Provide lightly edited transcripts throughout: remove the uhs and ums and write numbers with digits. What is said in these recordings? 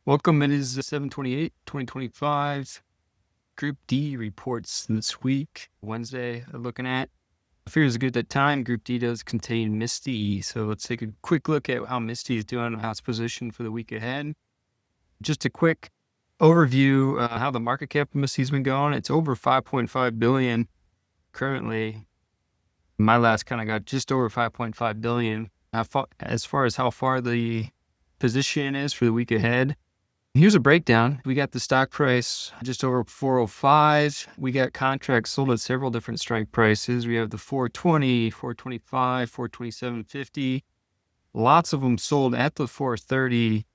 Welcome. It is 7/28/2025. Group D reports this week, Wednesday, looking at. I figure it's a good time. Group D does contain MSTY. So let's take a quick look at how MSTY is doing and how it's positioned for the week ahead. Just a quick overview how the market cap of MSTY's been going. It's over 5.5 billion currently. My last kind of got just over 5.5 billion. As far as how far the position is for the week ahead, here's a breakdown. We got the stock price just over 405. We got contracts sold at several different strike prices. We have the 420, 425, 427.50. Lots of them sold at the 430,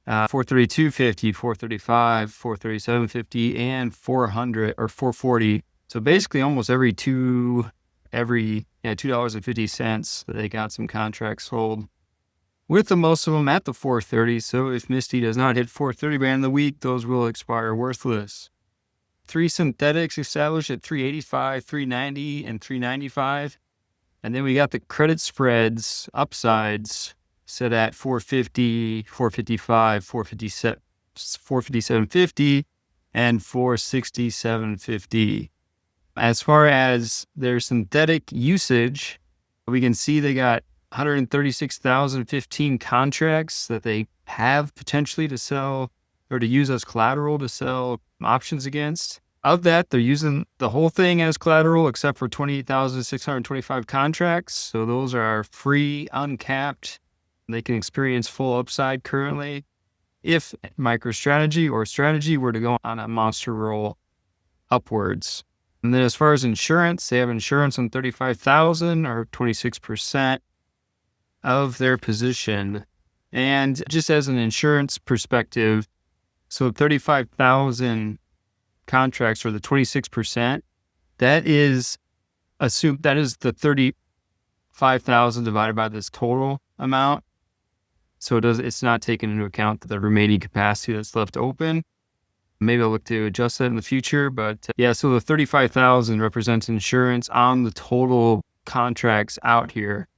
432.50, 435, 437.50, and 400 or 440. So basically almost every $2.50 they got some contracts sold, with the most of them at the 430. So if MSTY does not hit 430 by the end of the week, those will expire worthless. 3 synthetics established at 385, 390, and 395. And then we got the credit spreads upsides set at 450, 455, 457.50, and 467.50. As far as their synthetic usage, we can see they got 136,015 contracts that they have potentially to sell or to use as collateral to sell options against. Of that, they're using the whole thing as collateral except for 28,625 contracts. So those are free, uncapped. They can experience full upside currently if MicroStrategy or strategy were to go on a monster roll upwards. And then as far as insurance, they have insurance on 35,000 or 26% of their position. And just as an insurance perspective, so 35,000 contracts or the 26%, that is the 35,000 divided by this total amount. So it's not taking into account the remaining capacity that's left open. Maybe I'll look to adjust that in the future, but yeah, so the 35,000 represents insurance on the total contracts out here,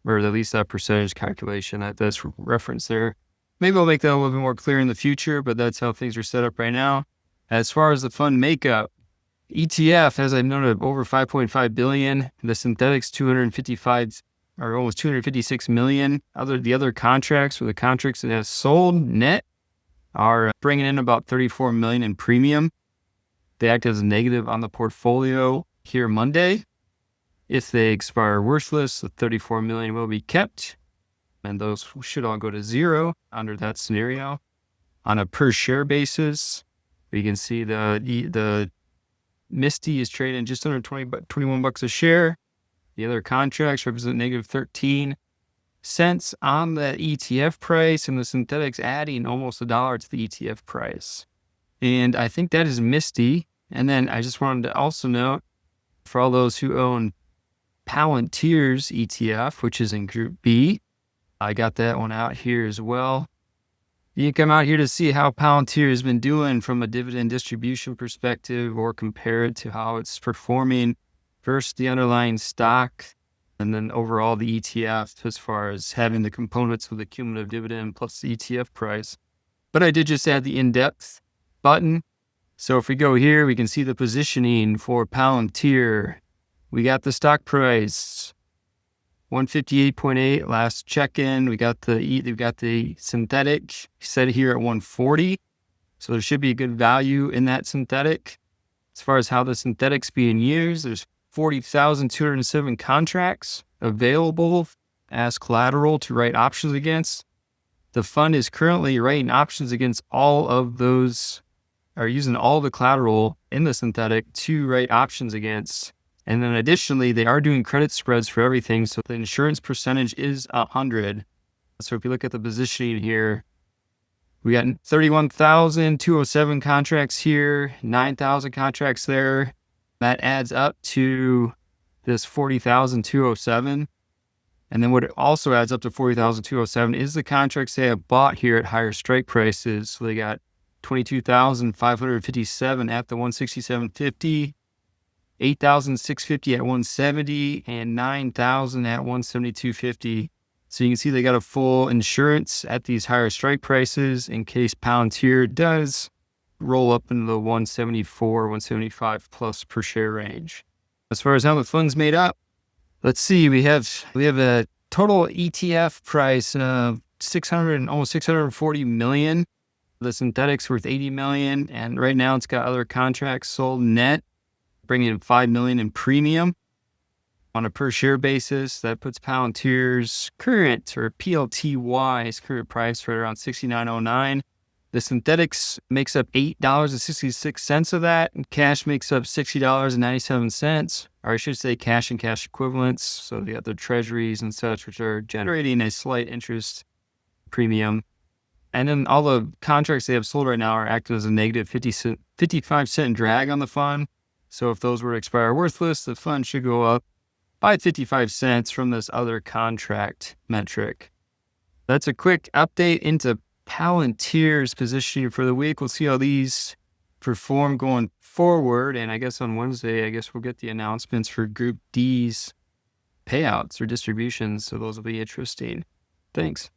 or at least that percentage calculation that's referenced there. Maybe I'll make that a little bit more clear in the future, but that's how things are set up right now. As far as the fund makeup, ETF, as I noted, over 5.5 billion, the synthetics 255 or almost 256 million. The other contracts, or the contracts that have sold net, are bringing in about 34 million in premium. They act as a negative on the portfolio here Monday. If they expire worthless, the 34 million will be kept, and those should all go to zero under that scenario. On a per share basis, we can see the MSTY is trading just under 21 bucks a share. The other contracts represent negative 13 cents on the ETF price, and the synthetics adding almost $1 to the ETF price. And I think that is MSTY. And then I just wanted to also note, for all those who own PLTY's ETF, which is in Group B, I got that one out here as well. You can come out here to see how PLTY has been doing from a dividend distribution perspective, or compare it to how it's performing versus the underlying stock, and then overall the ETF as far as having the components of the cumulative dividend plus the ETF price. But I did just add the in-depth button. So if we go here, we can see the positioning for PLTY. We got the stock price 158.8 last check-in. We got the synthetic set here at 140. So there should be a good value in that synthetic. As far as how the synthetic's being used, there's 40,207 contracts available as collateral to write options against. The fund is currently writing options against all of those, or using all the collateral in the synthetic to write options against. And then additionally, they are doing credit spreads for everything. So the insurance percentage is 100. So if you look at the positioning here, we got 31,207 contracts here, 9,000 contracts there. That adds up to this 40,207. And then what it also adds up to 40,207 is the contracts they have bought here at higher strike prices. So they got 22,557 at the 167.50, 8,650 at 170, and 9,000 at 172.50. So you can see they got a full insurance at these higher strike prices in case Palantir does roll up into the 174, 175 plus per share range. As far as how the fund's made up, let's see, we have a total ETF price of almost 640 million. The synthetic's worth 80 million, and right now it's got other contracts sold net, bringing in 5 million in premium. On a per share basis, that puts Palantir's current, or PLTY's current price right around 69.09. The synthetics makes up $8.66 of that, and cash makes up $60.97, or I should say cash and cash equivalents. So the other treasuries and such, which are generating a slight interest premium. And then all the contracts they have sold right now are acting as a negative 55 cent drag on the fund. So if those were to expire worthless, the fund should go up by 55 cents from this other contract metric. That's a quick update into Palantir's positioning for the week. We'll see how these perform going forward. And I guess on Wednesday, we'll get the announcements for Group D's payouts or distributions. So those will be interesting. Thanks.